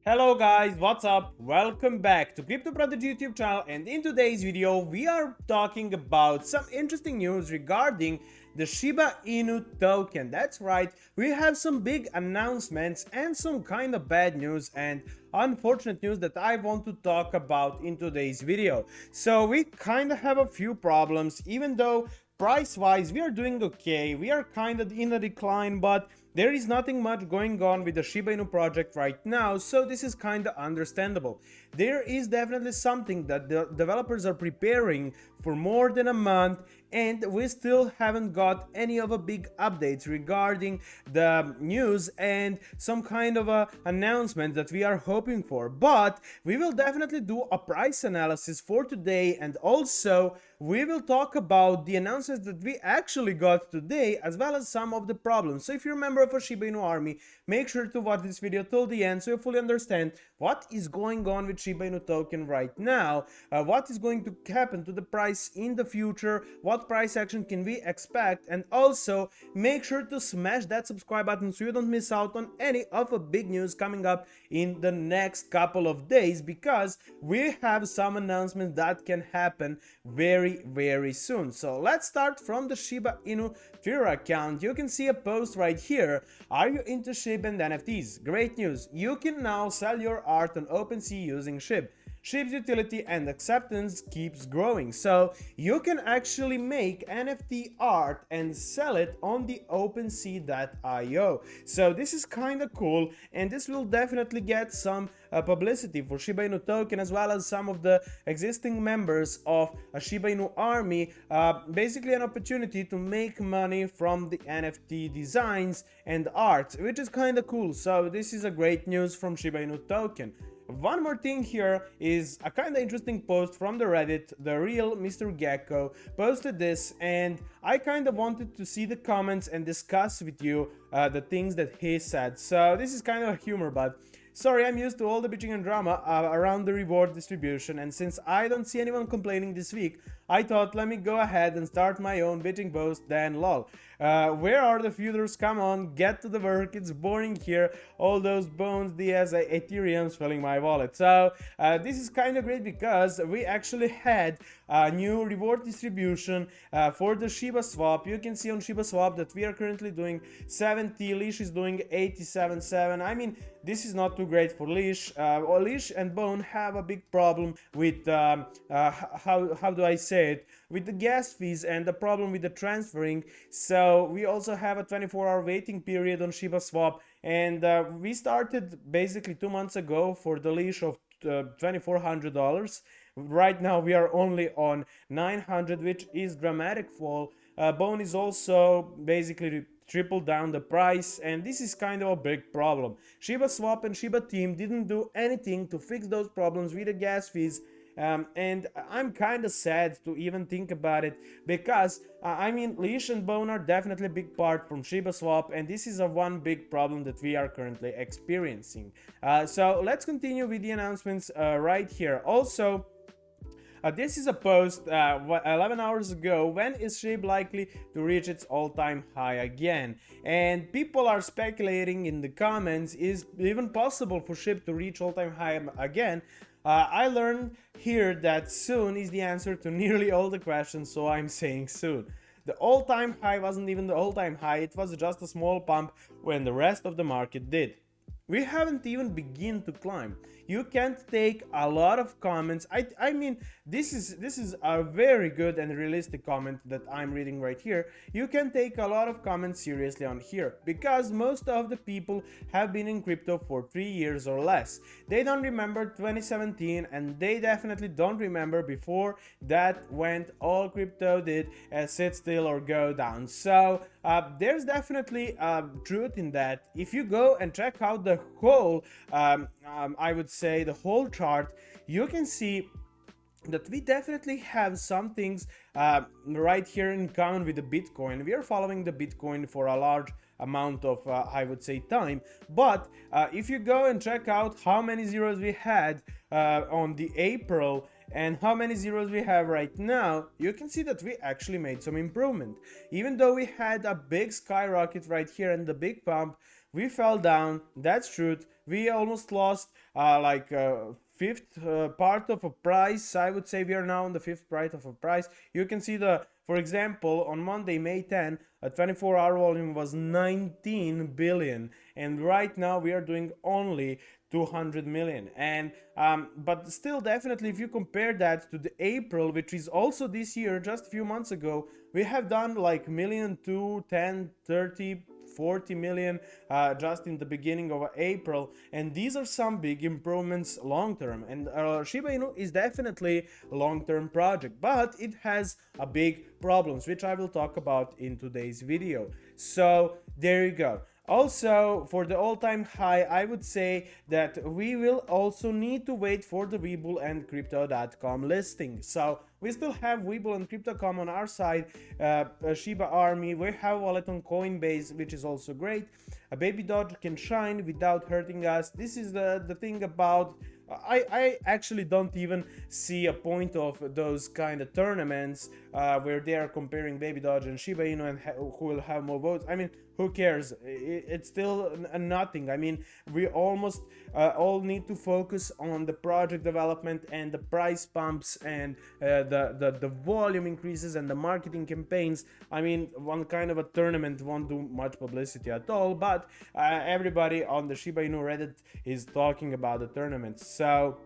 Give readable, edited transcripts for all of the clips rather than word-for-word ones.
Hello guys, what's up? Welcome back to Crypto Prodigy YouTube channel, and in today's video we are talking about some interesting news regarding the Shiba Inu token. That's right, we have some big announcements and some kind of bad news and unfortunate news that I want to talk about in today's video. So we kind of have a few problems, even though price wise we are doing okay, we are kind of in a decline, but there is nothing much going on with the Shiba Inu project right now, so this is kind of understandable. There is definitely something that the developers are preparing for more than a month, and we still haven't got any of a big updates regarding the news and some kind of a announcement that we are hoping for. But we will definitely do a price analysis for today, and also we will talk about the announcements that we actually got today, as well as some of the problems. So if you're a member of a Shiba Inu army, make sure to watch this video till the end so you fully understand what is going on with Shiba Inu token right now, what is going to happen to the price in the future, what price action can we expect, and also make sure to smash that subscribe button so you don't miss out on any of the big news coming up in the next couple of days, because we have some announcements that can happen very soon. So let's start from the Shiba Inu Twitter account. You can see a post right here. Are you into SHIB and NFTs? Great news! You can now sell your art on OpenSea using SHIB. SHIB's utility and acceptance keeps growing, so you can actually make NFT art and sell it on the OpenSea.io. So this is kind of cool, and this will definitely get some publicity for Shiba Inu token, as well as some of the existing members of a Shiba Inu army. Basically an opportunity to make money from the NFT designs and art, which is kind of cool. So this is a great news from Shiba Inu token. One more thing here is a kind of interesting post from the Reddit. The real Mr. Gecko posted this, and I kind of wanted to see the comments and discuss with you the things that he said. So this is kind of a humor, but sorry, I'm used to all the bitching and drama around the reward distribution, and since I don't see anyone complaining this week, I thought let me go ahead and start my own bitching post. Then lol. Where are the feuders? Come on, get to the work. It's boring here. All those bones, Diaz, Ethereum's filling my wallet. So this is kind of great because we actually had a new reward distribution for the Shiba swap. You can see on Shiba swap that we are currently doing 70. Leash is doing 87.7. I mean, this is not too great for Leash. Leash and Bone have a big problem with how do I say it, with the gas fees and the problem with the transferring. So we also have a 24-hour waiting period on Shiba swap, and we started basically 2 months ago for the Leash of $2,400. Right now we are only on 900, which is dramatic fall. Bone is also basically tripled down the price, and this is kind of a big problem. Shiba swap and Shiba team didn't do anything to fix those problems with the gas fees. And I'm kind of sad to even think about it, because I mean, Leash and Bone are definitely a big part from Shiba Swap, and this is a one big problem that we are currently experiencing. So let's continue with the announcements right here. Also, this is a post 11 hours ago. When is SHIB likely to reach its all-time high again? And people are speculating in the comments, is it even possible for SHIB to reach all-time high again? I learned here that soon is the answer to nearly all the questions, so I'm saying soon. The all-time high wasn't even the all-time high, it was just a small pump when the rest of the market did. We haven't even begun to climb. You can't take a lot of comments. I mean, this is a very good and realistic comment that I'm reading right here. You can take a lot of comments seriously on here, because most of the people have been in crypto for 3 years or less. They don't remember 2017, and they definitely don't remember before that went all crypto did sit still or go down. So there's definitely truth in that. If you go and check out the whole I would say the whole chart, you can see that we definitely have some things right here in common with the Bitcoin. We are following the Bitcoin for a large amount of I would say time, but if you go and check out how many zeros we had on the April and how many zeros we have right now, you can see that we actually made some improvement. Even though we had a big skyrocket right here and the big pump, we fell down, that's truth. we almost lost fifth part of a price. I would say we are now on the fifth part of a price. You can see for example, on Monday, May 10, a 24-hour volume was 19 billion, and right now we are doing only 200 million. And but still, definitely, if you compare that to the April, which is also this year, just a few months ago, we have done like million, 2, 10, 30, 40 million just in the beginning of April, and these are some big improvements long term. And Shiba Inu is definitely a long term project, but it has a big problems, which I will talk about in today's video. So there you go. Also, for the all-time high, I would say that we will also need to wait for the Webull and Crypto.com listing. So we still have Webull and Crypto.com on our side, Shiba Army. We have wallet on Coinbase, which is also great. A baby Doge can shine without hurting us. This is the thing about. I actually don't even see a point of those kind of tournaments where they are comparing Baby Doge and Shiba Inu and who will have more votes. I mean, who cares? It's still nothing. I mean, we almost all need to focus on the project development and the price pumps and the volume increases and the marketing campaigns. I mean, one kind of a tournament won't do much publicity at all, but everybody on the Shiba Inu Reddit is talking about the tournaments. So,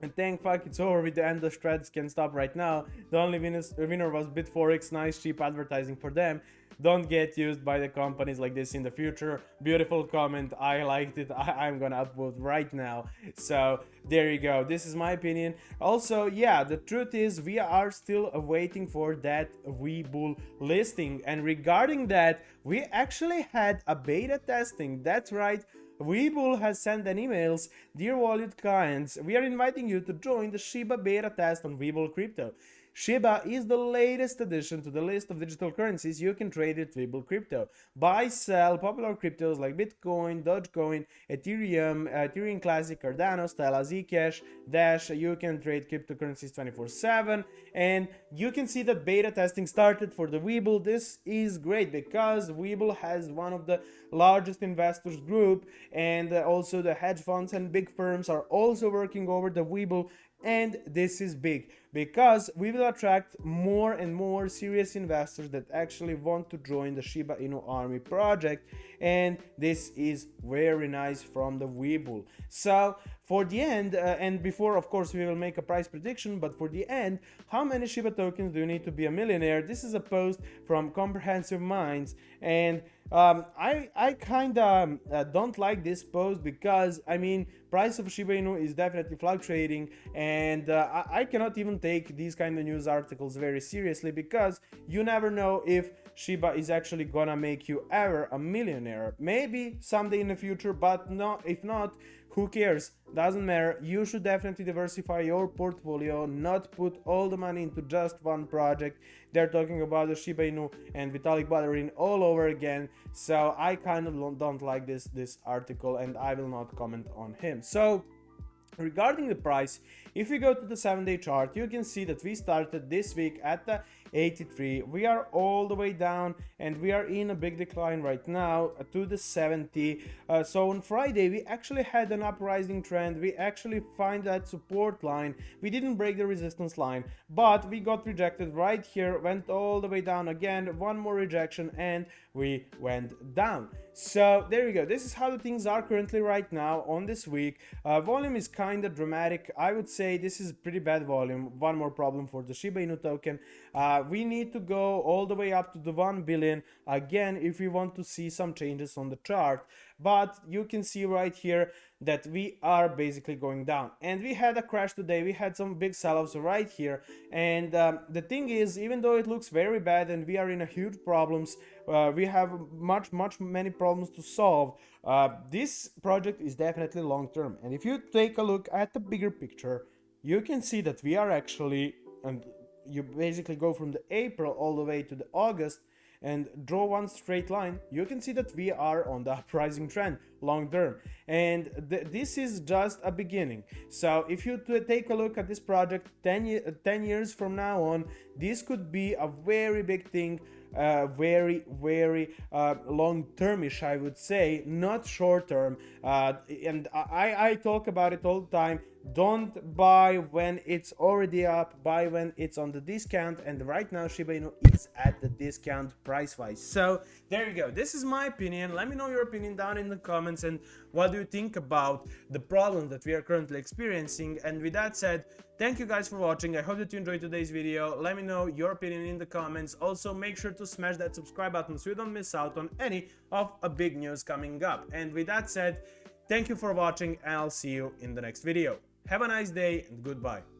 and thank fuck it's over with the endless threads can stop right now. The only winner was Bit4x, nice cheap advertising for them. Don't get used by the companies like this in the future. Beautiful comment, I liked it. I'm gonna upvote right now. So there you go, this is my opinion. Also, yeah, the truth is we are still waiting for that Webull listing, and regarding that, we actually had a beta testing. That's right, Webull has sent an emails. Dear wallet clients, we are inviting you to join the Shiba beta test on Webull Crypto. Shiba is the latest addition to the list of digital currencies you can trade with Webull Crypto. Buy, sell popular cryptos like Bitcoin, Dogecoin, Ethereum Classic, Cardano, Stellar, Zcash, Dash. You can trade cryptocurrencies 24/7, and you can see that beta testing started for the Webull. This is great because Webull has one of the largest investors group, and also the hedge funds and big firms are also working over the Webull. And this is big because we will attract more and more serious investors that actually want to join the Shiba Inu Army project, and this is very nice from the Webull. So for the end, and before of course we will make a price prediction, but for the end, how many Shiba tokens do you need to be a millionaire? This is a post from Comprehensive Minds, and I kind of don't like this post because, I mean, price of Shiba Inu is definitely fluctuating, and I cannot even take these kind of news articles very seriously because you never know if Shiba is actually gonna make you ever a millionaire. Maybe someday in the future, but no, if not, who cares? Doesn't matter. You should definitely diversify your portfolio, not put all the money into just one project. They're talking about the Shiba Inu and Vitalik Buterin all over again. So I kind of don't like this article, and I will not comment on him. So regarding the price, if we go to the 7-day chart, you can see that we started this week at the 83. We are all the way down, and we are in a big decline right now to the 70. So on Friday we actually had an uprising trend. We actually find that support line. We didn't break the resistance line, but we got rejected right here, went all the way down again, one more rejection, and we went down. So there you go. This is how the things are currently right now on this week. Volume is kind of dramatic. I would say this is pretty bad volume. One more problem for the Shiba Inu token. We need to go all the way up to the 1 billion again if we want to see some changes on the chart. But you can see right here that we are basically going down, and we had a crash today. We had some big sell-offs right here, and the thing is, even though it looks very bad and we are in a huge problems, we have many problems to solve. This project is definitely long term, and if you take a look at the bigger picture, you can see that we are actually, and you basically go from the April all the way to the August and draw one straight line, you can see that we are on the uprising trend long term, and this is just a beginning. So if you take a look at this project 10 years from now on, this could be a very big thing. very long-termish, I would say, not short-term. And I talk about it all the time. Don't buy when it's already up, buy when it's on the discount, and right now Shiba Inu is at the discount price-wise. So there you go. This is my opinion. Let me know your opinion down in the comments, and what do you think about the problem that we are currently experiencing. And with that said, thank you guys for watching. I hope that you enjoyed today's video. Let me know your opinion in the comments. Also, make sure to smash that subscribe button so you don't miss out on any of a big news coming up. And with that said, thank you for watching, and I'll see you in the next video. Have a nice day and goodbye.